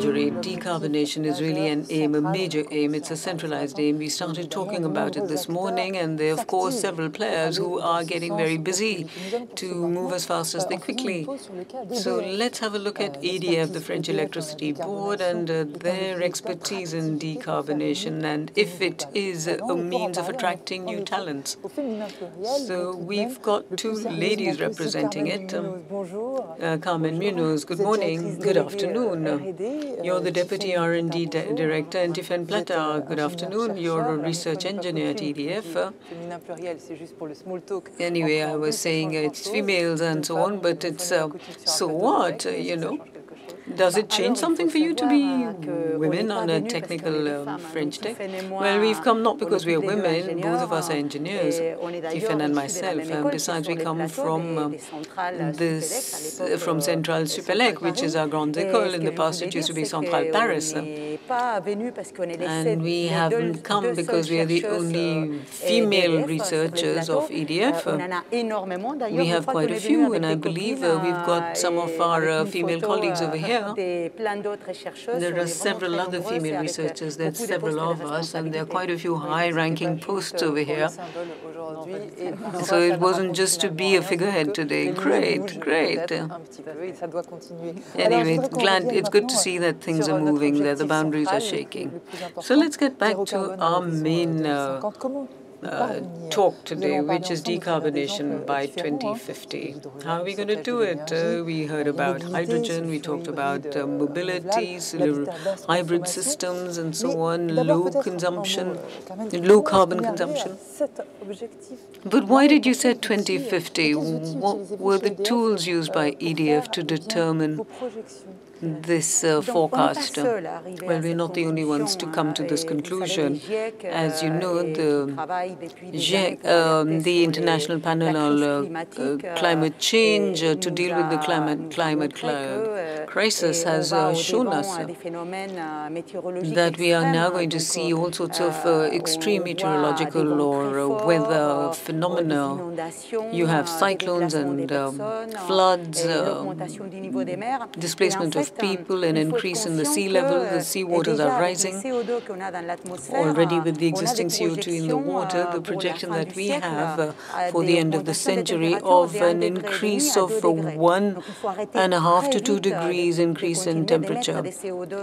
century, decarbonation is really an aim, a major aim. It's a centralized aim. We started talking about it this morning, and there are, of course, several players who are getting very busy to move as fast as they quickly. So let's have a look at EDF, the French Electricity Board, and their expertise in decarbonation, and if it is a means of attracting new talents. So we've got two ladies representing it. Carmen Munoz, good morning. Good afternoon. You're the Deputy R&D Director, and Tiphaine Plattard, good afternoon. You're a research engineer at EDF. Anyway, I was saying it's females and so on, but it's so what, you know? Does it change something for you to be women on a technical French tech? Well, we've come not because we are women, both of us are engineers, Tiphaine and myself, and besides we come from from Centrale Supélec, which is our grande école. In the past it used to be Centrale Paris. And we haven't come because we are the only female researchers of EDF. We have quite a few, and I believe we've got some of our female colleagues over here. There are several other female researchers, there's several of us, and there are quite a few high-ranking posts over here. So it wasn't just to be a figurehead today. Great, great. Anyway, it's good to see that things are moving there, the boundaries are shaking. So let's get back to our main talk today, which is decarbonation by 2050. How are we going to do it? We heard about hydrogen, we talked about mobility, hybrid systems and so on, low consumption, low carbon consumption. But why did you set 2050? What were the tools used by EDF to determine this forecast? Well, we're not the only ones to come to this conclusion. As you know, the GIEC, the International Panel on Climate Change to deal with the climate crisis, has shown us that we are now going to see all sorts of extreme meteorological or weather phenomena. You have cyclones and floods, displacement of people, an increase in the sea level. The sea waters are rising. Already with the existing CO2 in the water, the projection that we have for the end of the century of an increase of 1.5 to 2 degrees increase in temperature.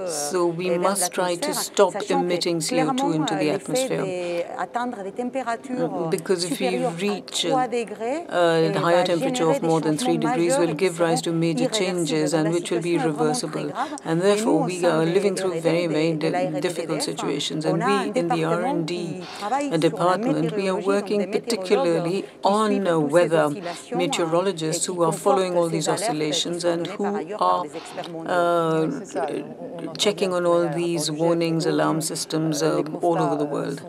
So we must try to stop emitting CO2 into the atmosphere. Because if we reach a higher temperature of more than 3 degrees, will give rise to major changes and which will be reversible. And therefore, we are living through very, very difficult situations. And we, in the R&D department, we are working particularly on weather meteorologists who are following all these oscillations and who are checking on all these warnings, alarm systems all over the world.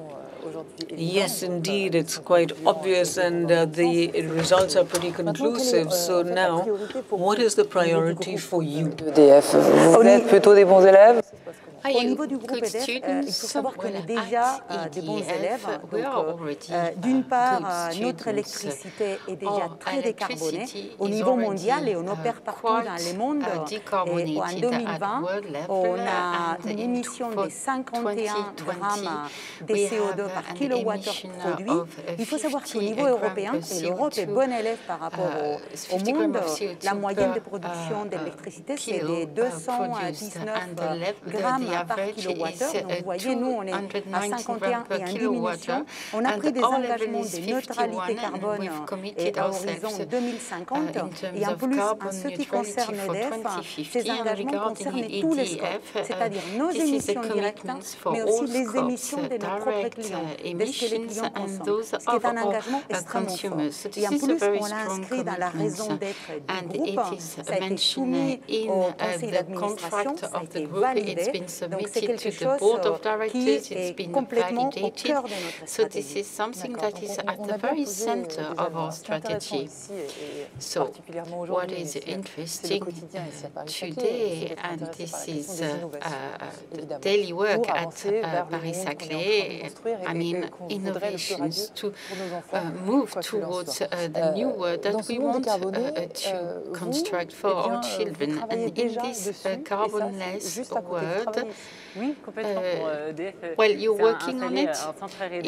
Yes, indeed, it's quite obvious, and the results are pretty conclusive. So now, what is the priority for you? Are you good students? Well, at EDF, we are already d'une part, good notre électricité est déjà students. très décarbonée au niveau mondial et on opère partout dans le monde. Et en 2020, on a une émission de 51 grammes de CO2 par kilowattheure produit. Il faut savoir qu'au niveau européen, et l'Europe est bon élève par rapport au monde, la moyenne de production d'électricité, c'est de 219 grammes par kilowattheure. Donc, vous voyez, nous, on est à 51 et en diminution. On a pris des engagements de neutralité carbone à horizon 2050. Et en plus, en ce qui concerne EDF, ces engagements concernent tous les scopes, c'est-à-dire nos émissions directes, mais aussi les émissions de nos propres clients, de ce que les clients consomment, ce qui est un engagement extrêmement fort. Et en plus, on l'a inscrit dans la raison d'être du groupe, ça a été soumis au conseil d'administration, ça a été validé. Donc, c'est quelque chose qui est complètement au cœur de notre So this is something that is at the very center of our strategy. So what is interesting today, and this is the daily work at Paris-Saclay, I mean, innovations to move towards the new world that we want to construct for our children. And in this carbonless world, well, you're working on it.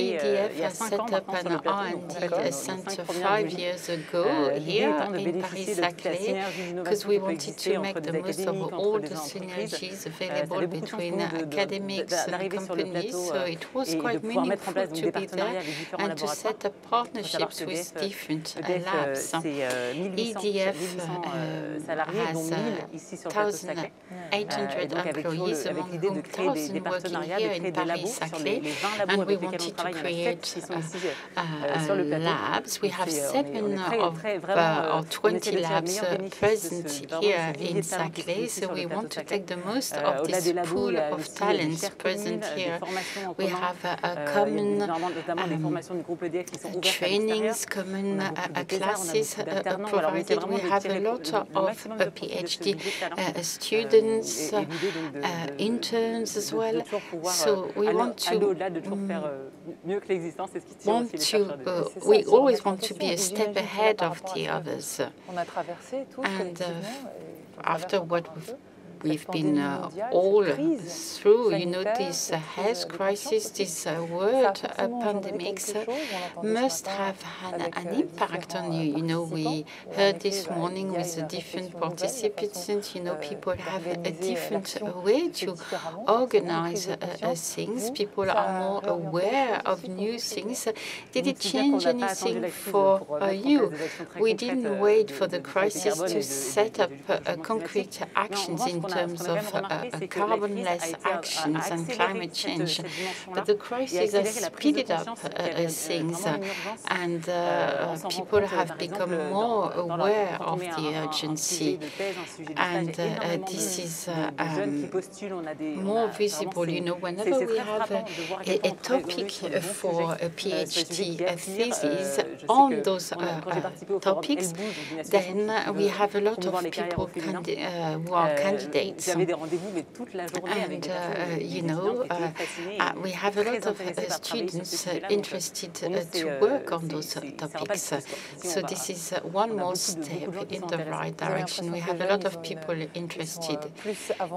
EDF has set up an R&D center 5 years ago here in Paris-Saclay because we wanted to make the most of all the synergies available between academics and companies. So it was quite meaningful to be there and to set up partnerships with different labs. EDF has 1,800 employees, among whom 1,000 working here in Paris-Saclay, and we wanted to create labs. We have 7 of our 20 labs present here in Saclay, so we want to take the most of this pool of talents present here. We have common trainings, common classes provided. We have a lot of PhD students, interns as well. So we we always want to be a step ahead of the others. And after what we've been all through, you know, this health crisis, this world pandemics must have had an impact on you. You know, we heard this morning with the different participants, you know, people have a different way to organize things. People are more aware of new things. Did it change anything for you? We didn't wait for the crisis to set up concrete actions in terms of carbonless actions and climate change. But the crisis has speeded up things, and people have become more aware of the urgency. And this is more visible. You know, whenever we have a topic for a PhD thesis on those topics, then we have a lot of people who are candidates. And, you know, we have a lot of students interested to work on those topics. So this is one more step in the right direction. We have a lot of people interested.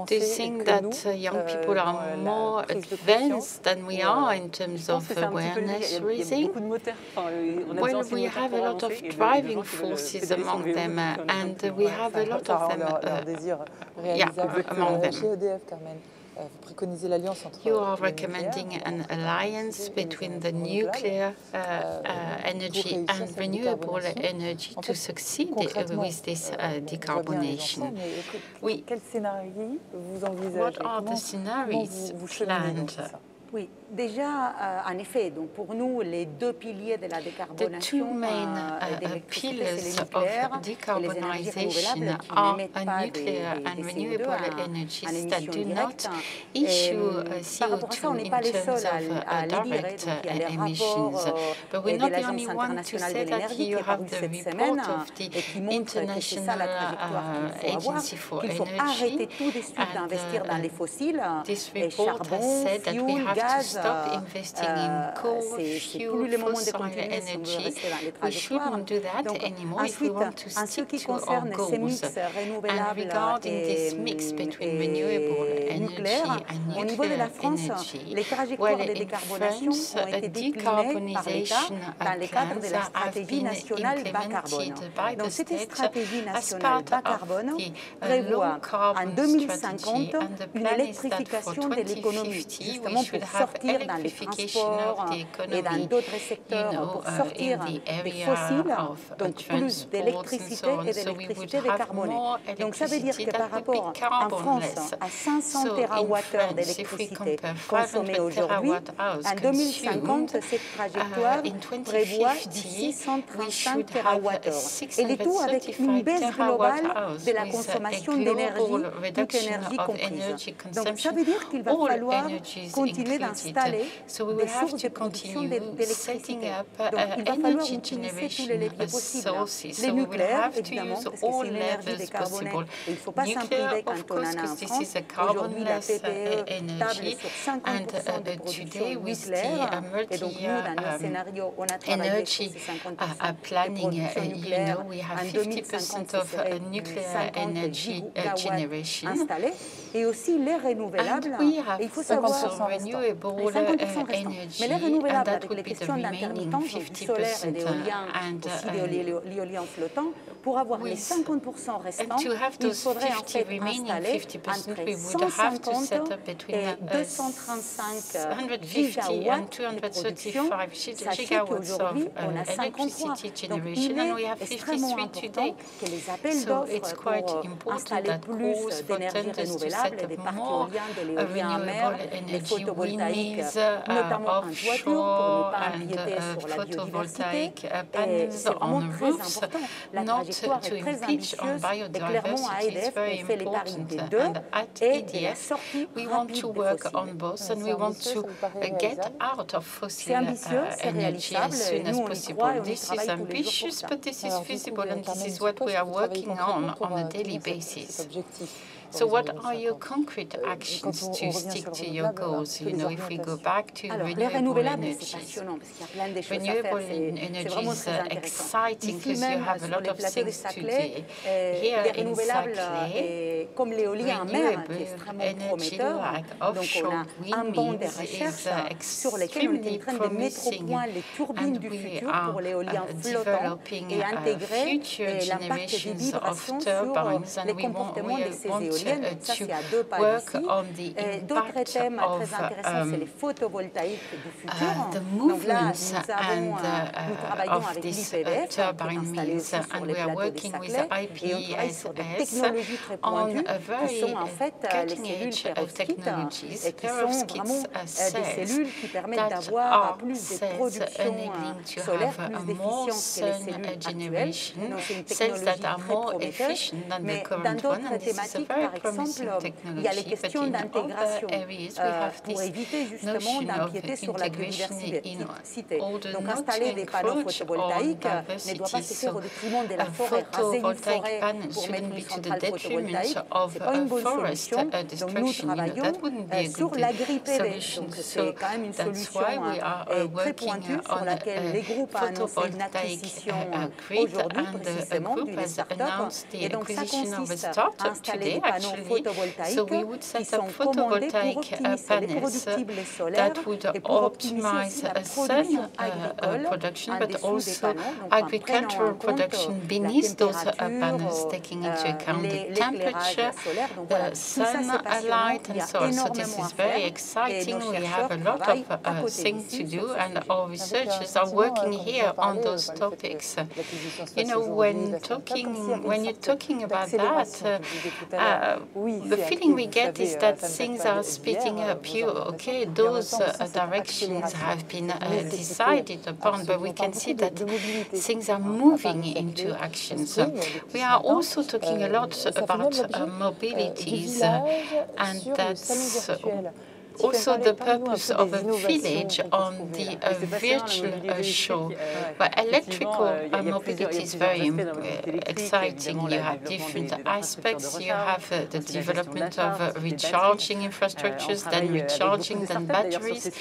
Do you think that young people are more advanced than we are in terms of awareness raising? Well, we have a lot of driving forces among them, and we have a lot of them among them. You are recommending an alliance between the nuclear energy and renewable energy to succeed with this decarbonation. What are the scenarios planned? Oui, déjà, en effet, donc pour nous, les 2 piliers de la décarbonation the two main pillars of decarbonization are nuclear and renewable energies that do not issue CO2 in terms of direct emissions. But we're not the only one to say that. You have the report of the International Agency for Energy, and this report has said that we have to stop investing in coal, fuel, fossil energy. We shouldn't do that anymore if we want to stick to our goals. And regarding this mix between renewable energy and nuclear energy, well, in France, decarbonization plans have been implemented by the state as part of the low-carbon strategy, and the plan is that for 2050 we should have electrification of the economy, you know, in the area of transport and so on. So we would have more electricity that would be carbonless. So in France, if we compare 500 terawatt-hours consumed, in 2050 we should have 635 terawatt-hours with a global reduction of energy consumption. All energies, including d'installer des sources de production d'électricité. Donc, il va falloir utiliser tous les leviers possibles. Les nucléaires, évidemment, parce que c'est une énergie décarbonée. Et il ne faut pas s'en priver quand on en a en France. Aujourd'hui, la PPE table sur 50% de production nucléaire. Et donc, nous, dans nos scénarios, on a travaillé sur ces 50% de production nucléaire. En 2050, ce serait 50 gigawatts installés. Et aussi les renouvelables. Et il faut savoir, les 50% restants. Mais les renouvelables, avec les questions d'intermittence, du solaire et d'éolien, aussi de l'éolien flottant, pour avoir les 50% restants, il faudrait en fait installer entre 150 et 235 gigawatts de production. Sachez qu'aujourd'hui, on a 53. Donc, il est extrêmement important que les appels d'offres pour installer plus d'énergie renouvelable, des parcs éoliens, de l'éolien en mer, les photovoltaïques, notamment en toiture, pour ne pas empiéter sur la biodiversité. Et c'est vraiment très important. La trajectoire est très ambitieuse et clairement à EDF, on fait les paris des deux et de la sortie rapide des fossiles. C'est ambitieux, c'est réalisable, nous on y croit et on y travaille tous les jours pour ça. But this is feasible, and this is what we are working on a daily basis. So what are your concrete actions to stick to your goals? You know, if we go back to renewable energy. Renewable energy is exciting because you have a lot of things to do. Here in Saclay, renewable energy like offshore windmills is extremely promising, and we are developing future generations of turbines, and we want to work on the impact of the movements and of these turbine mills, and we are working with the IPSS on a very cutting-edge technologies, perovskites cells that are enabling to have more sun generation, cells that are more efficient than the current one, and this is a very promising technology, but in other areas we have this notion of integration in order not to encroach on diversity. So photovoltaic panels shouldn't be to the detriment of forest destruction. That wouldn't be a good solution. So that's why we are working on a photovoltaic grid, and the group has announced the acquisition of a startup today, actually. So we would set up photovoltaic panels that would optimize sun production, but also agricultural production beneath those panels, taking into account the temperature, the sunlight, and so on. So this is very exciting. We have a lot of things to do, and our researchers are working here on those topics. You know, when you're talking about that, the feeling we get is that things are speeding up. Those directions have been decided upon, but we can see that things are moving into action. So we are also talking a lot about mobilities, and that's also the purpose of a village on the virtual shore. But electrical mobility is very exciting. You have different aspects. You have the development of recharging infrastructures, then recharging, then batteries.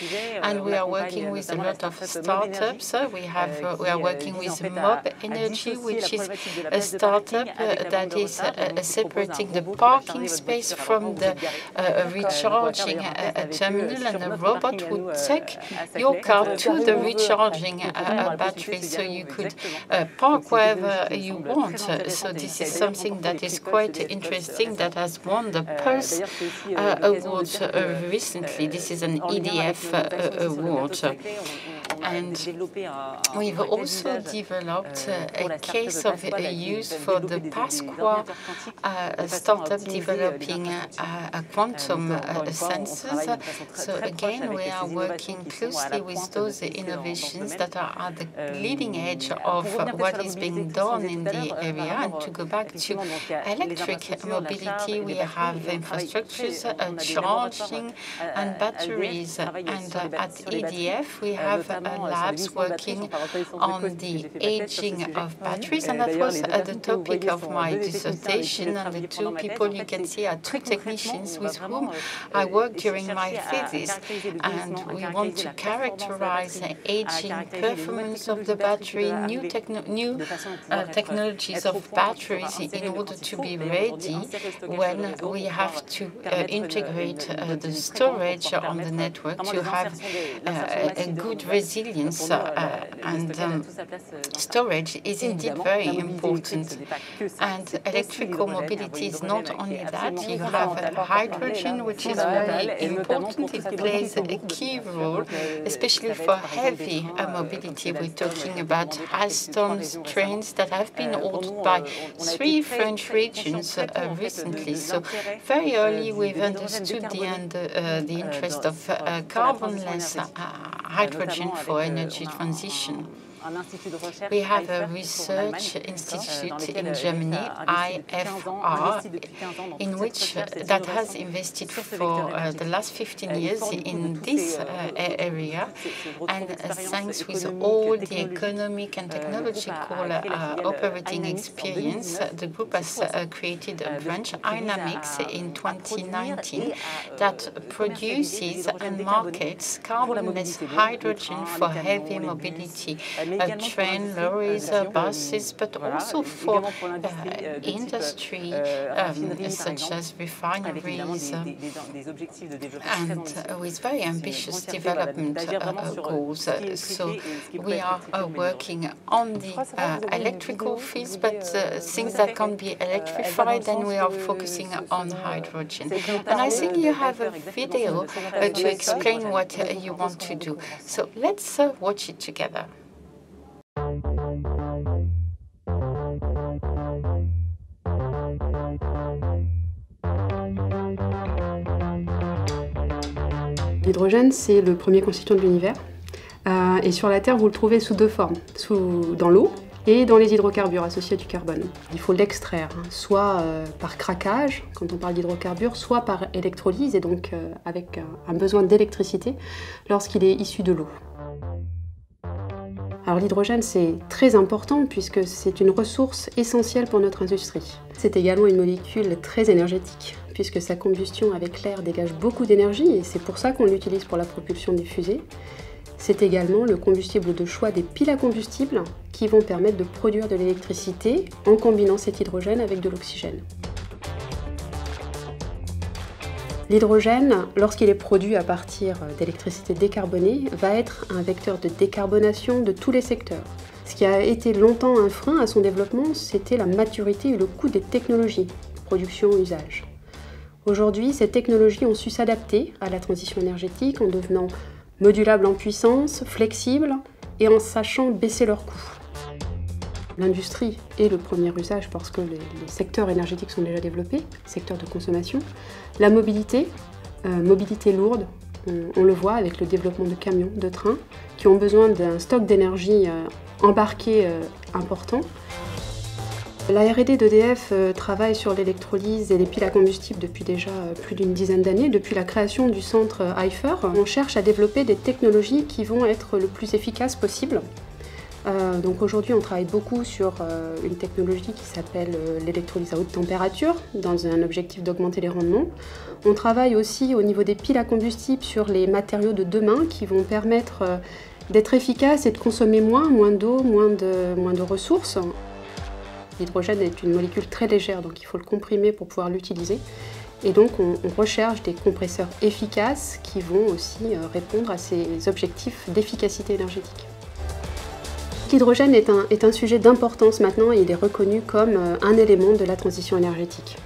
And we are working with a lot of startups. We are working with Mob Energy, which is a startup that is separating the parking space from the recharging terminal, and a robot would take your car to the recharging battery, so you could park wherever you want. So this is something that is quite interesting, that has won the Pulse Award recently. This is an EDF award. And we've also developed a case of use for the Pasqua startup developing quantum sensors So again, we are working closely with those innovations that are at the leading edge of what is being done in the area. And to go back to electric mobility, we have infrastructures, charging and batteries. And at EDF, we have labs working on the aging of batteries, and that was the topic of my dissertation. And the two people you can see are two technicians with whom I worked during my thesis. And we want to characterize the aging performance of the battery, new technologies of batteries in order to be ready when we have to integrate the storage on the network to have a good resilience. Storage is indeed very important. And electrical mobility is not only that. You have hydrogen, which is very important. It plays a key role, especially for heavy mobility. We're talking about Alstom trains that have been ordered by 3 French regions recently. So very early we've understood the interest of carbonless hydrogen for energy transition. We have a research institute in Germany, IFR, in which that has invested for the last 15 years in this area. And thanks with all the economic and technological operating experience, the group has created a branch, Dynamics, in 2019 that produces and markets carbonless hydrogen for heavy mobility. Train, lorries, buses, but also for industry such as refineries, and with very ambitious development goals. So we are working on the electrical fields, but things that can be electrified, and we are focusing on hydrogen. And I think you have a video to explain what you want to do. So let's watch it together. L'hydrogène, c'est le premier constituant de l'univers. Et sur la Terre, vous le trouvez sous 2 formes, dans l'eau et dans les hydrocarbures associés à du carbone. Il faut l'extraire, soit par craquage, quand on parle d'hydrocarbures, soit par électrolyse, et donc avec un besoin d'électricité lorsqu'il est issu de l'eau. Alors l'hydrogène, c'est très important puisque c'est une ressource essentielle pour notre industrie. C'est également une molécule très énergétique puisque sa combustion avec l'air dégage beaucoup d'énergie et c'est pour ça qu'on l'utilise pour la propulsion des fusées. C'est également le combustible de choix des piles à combustible qui vont permettre de produire de l'électricité en combinant cet hydrogène avec de l'oxygène. L'hydrogène, lorsqu'il est produit à partir d'électricité décarbonée, va être un vecteur de décarbonation de tous les secteurs. Ce qui a été longtemps un frein à son développement, c'était la maturité et le coût des technologies, production, usage. Aujourd'hui, ces technologies ont su s'adapter à la transition énergétique en devenant modulables en puissance, flexibles et en sachant baisser leurs coûts. L'industrie est le premier usage parce que les secteurs énergétiques sont déjà développés, secteurs de consommation. La mobilité, mobilité lourde, on le voit avec le développement de camions, de trains, qui ont besoin d'un stock d'énergie embarqué important. La R&D d'EDF travaille sur l'électrolyse et les piles à combustible depuis déjà plus d'une dizaine d'années. Depuis la création du centre IFR, on cherche à développer des technologies qui vont être le plus efficaces possible. Donc aujourd'hui, on travaille beaucoup sur une technologie qui s'appelle l'électrolyse à haute température, dans un objectif d'augmenter les rendements. On travaille aussi au niveau des piles à combustible sur les matériaux de demain qui vont permettre d'être efficaces et de consommer moins d'eau, moins de ressources. L'hydrogène est une molécule très légère, donc il faut le comprimer pour pouvoir l'utiliser. Et donc on recherche des compresseurs efficaces qui vont aussi répondre à ces objectifs d'efficacité énergétique. L'hydrogène est un sujet d'importance maintenant et il est reconnu comme un élément de la transition énergétique.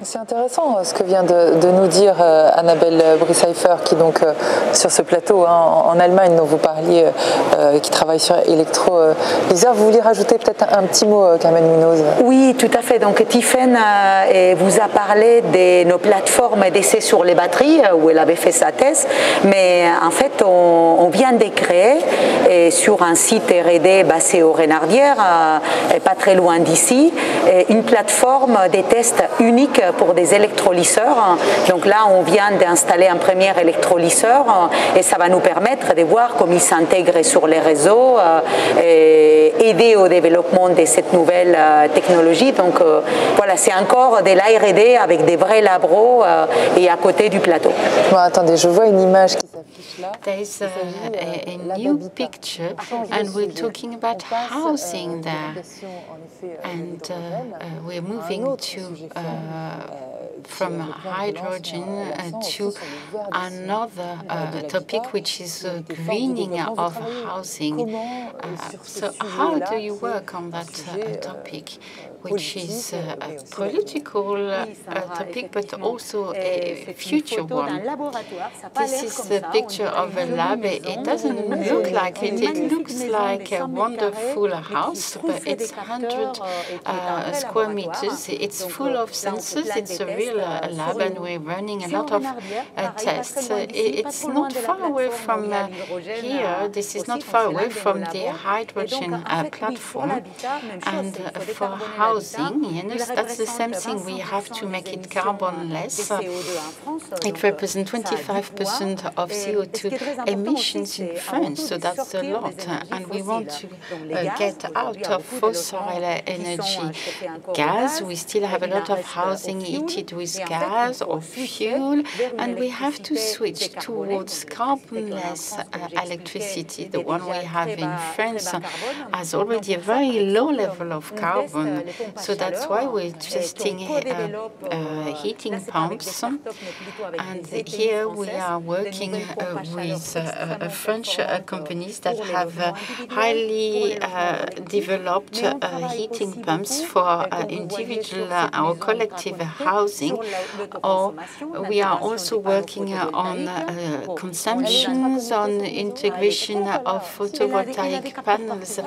C'est intéressant ce que vient de nous dire Annabelle Briesheifer, qui donc sur ce plateau en Allemagne dont vous parlez. parliez, qui travaille sur électrolyseur. Vous vouliez rajouter peut-être un petit mot, Carmen Munoz? Oui, tout à fait. Donc Tiphaine vous a parlé de nos plateformes d'essai sur les batteries, où elle avait fait sa thèse, mais en fait, on vient de créer sur un site R&D basé aux Renardières, pas très loin d'ici, une plateforme des tests unique pour des électrolyseurs. Donc là, on vient d'installer un premier électrolyseur et ça va nous permettre de voir comment il s'intègre sur les réseaux, et aider au développement de cette nouvelle technologie. Donc voilà, c'est encore de l'R&D avec des vrais labos et à côté du plateau. Bon, attendez, je vois une image qui s'affiche là. There's a new picture, and we're talking about housing there, and we're moving to from hydrogen to another topic, which is greening of housing. So how do you work on that topic, which is a political topic, but also a future one? This is the picture of a lab. It doesn't look like it. It looks like a wonderful house, but it's 100 square meters. It's full of sensors. It's a real lab, and we're running a lot of tests. It's not far away from here. This is not far away from the hydrogen platform. And for housing, you know, that's the same thing. We have to make it carbonless. It represents 25% of CO2 emissions in France, so that's a lot. And we want to get out of fossil energy. Gas, we still have a lot of housing heated with gas or fuel, and we have to switch towards carbonless electricity. The one we have in France has already a very low level of carbon, so that's why we're testing heating pumps. And here we are working with French companies that have highly developed heating pumps for individual or collective housing, or we are also working on consumptions, on integration of photovoltaic panels.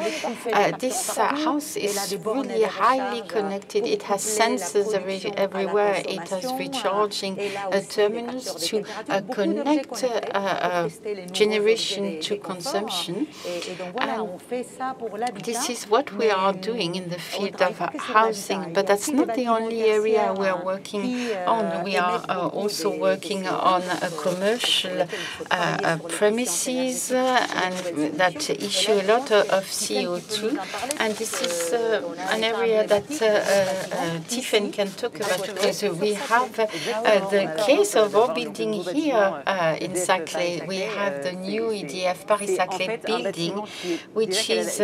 This house is really highly connected. It has sensors everywhere. It has recharging terminals to connect generation to consumption. And this is what we are doing in the field of housing, but that's not the only area we are working on. We are also working on commercial premises and that issue a lot of CO2. And this is an area that Tiphaine can talk about, because we have the case of our building here in Saclay. We have the new EDF Paris-Saclay building, which has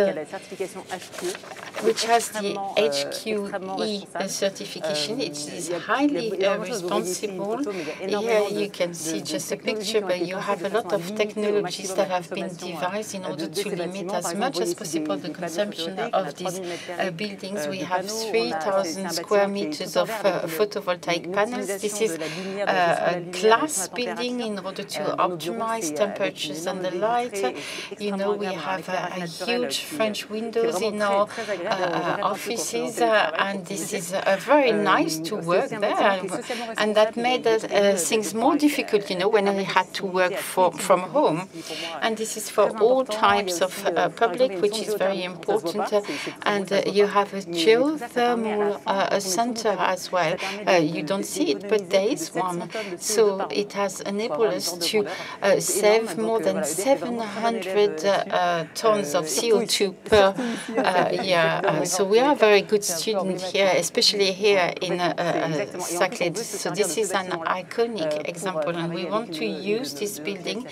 the HQE certification. It is highly responsible. Here you can see just a picture, but you have a lot of technologies that have been devised in order to limit as much as possible the consumption of these buildings. We have 3,000 square meters of photovoltaic panels. This is a glass building in order to optimize temperatures and the light. You know, we have huge French windows in our offices, and this is very nice to work there. And that made things more difficult, you know, when we had to work from home. And this is for all types of public, which is very important. And you have a geothermal center as well. You don't see it, but there is one. So it has enabled us to save more than 700 tons of CO2 per year. So we are a very good student here, especially here in Saclay. So this is an iconic example, and we want to use this building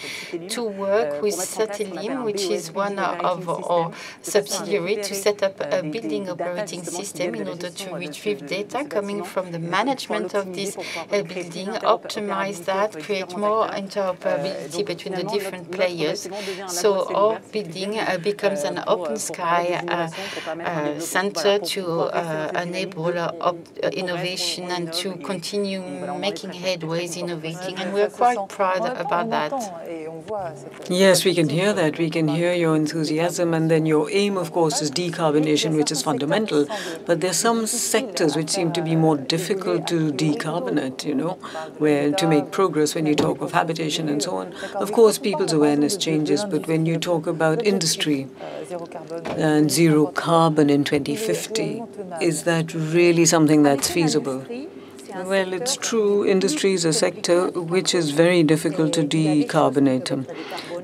to work with Satellim, which is one of our subsidiaries, to set up a building operating system in order to retrieve data coming from the management of this building, optimize that, create more interoperability between the different players. So our building becomes an open sky center to enable innovation and to continue making headways innovating, and we're quite proud about that. Yes, we can hear that. We can hear your enthusiasm, and then your aim, of course, is decarbonation, which is fundamental. But there's some sectors which seem to be more difficult to decarbonate, where to make progress when you talk of habitation and so on. Of course, people's awareness changes, but when you talk about industry and zero carbon in 2050, is that really something that's feasible? Well, it's true. Industry is a sector which is very difficult to decarbonate.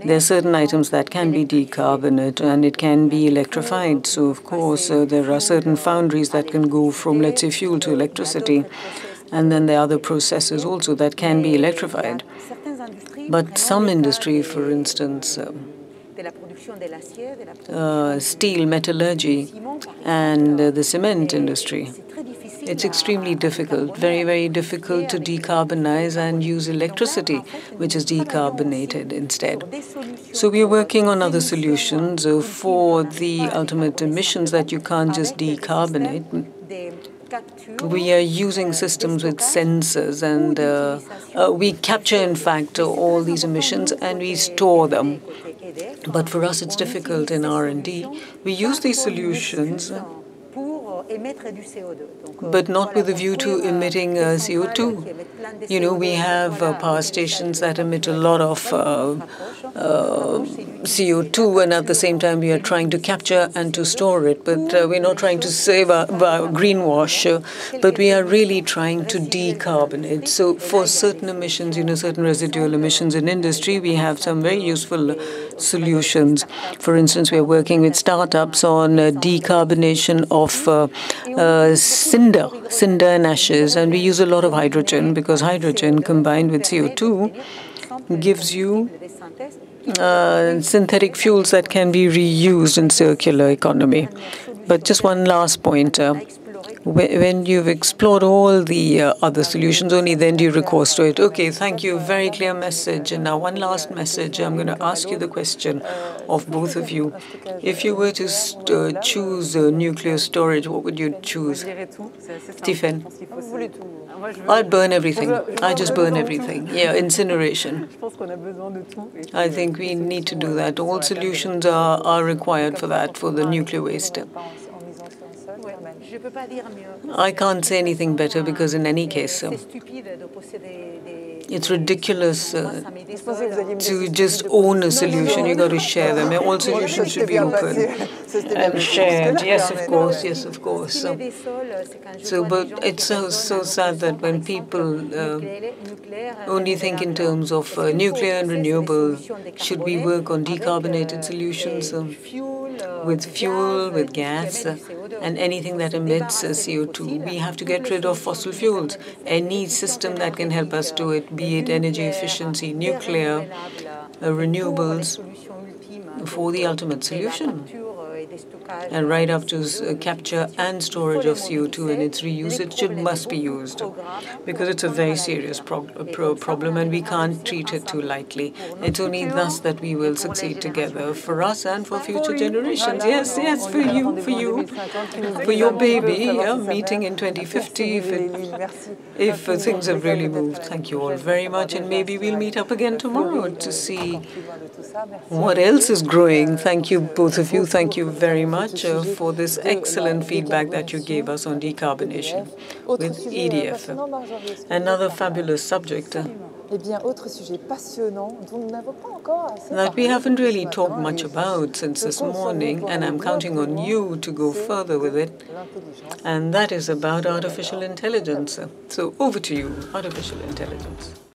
There are certain items that can be decarbonated, and it can be electrified. So, of course, there are certain foundries that can go from, let's say, fuel to electricity. And then there are other processes also that can be electrified. But some industry, for instance, steel, metallurgy, and the cement industry, it's extremely difficult, very, very difficult to decarbonize and use electricity, which is decarbonated instead. So we are working on other solutions for the ultimate emissions that you can't just decarbonate. We are using systems with sensors, and we capture, in fact, all these emissions and we store them. But for us, it's difficult in R&D. We use these solutions, but not with a view to emitting CO2. We have power stations that emit a lot of CO2, and at the same time we are trying to capture and to store it. But we're not trying to save our greenwash, but we are really trying to decarbonate. So for certain emissions, certain residual emissions in industry, we have some very useful solutions. For instance, we are working with startups on decarbonation of cinder and ashes, and we use a lot of hydrogen, because hydrogen combined with CO2 gives you synthetic fuels that can be reused in circular economy. But just one last point. When you've explored all the other solutions, only then do you recourse to it. Okay, thank you. Very clear message. And now one last message. I'm going to ask you the question of both of you. If you were to choose nuclear storage, what would you choose? Tiphaine? I'd burn everything. I just burn everything. Yeah, incineration. I think we need to do that. All solutions are required for that, for the nuclear waste. I can't say anything better, because in any case, it's ridiculous to just own a solution. You got to share them. All solutions should be open and shared. Yes, of course. Yes, of course. But it's so sad that when people only think in terms of nuclear and renewable, should we work on decarbonated solutions with fuel, with gas, and anything that emits CO2. We have to get rid of fossil fuels. Any system that can help us do it, be it energy efficiency, nuclear, renewables, for the ultimate solution. And right up to capture and storage of CO2 and its reuse, it must be used, because it's a very serious problem, and we can't treat it too lightly. It's only thus that we will succeed together, for us and for future generations. Yes, yes, for your baby, meeting in 2050, if things have really moved. Thank you all very much, and maybe we'll meet up again tomorrow to see what else is growing. Thank you, both of you. Thank you very much for this excellent feedback that you gave us on decarbonation with EDF. Another fabulous subject that we haven't really talked much about since this morning, and I'm counting on you to go further with it, and that is about artificial intelligence. So over to you, artificial intelligence.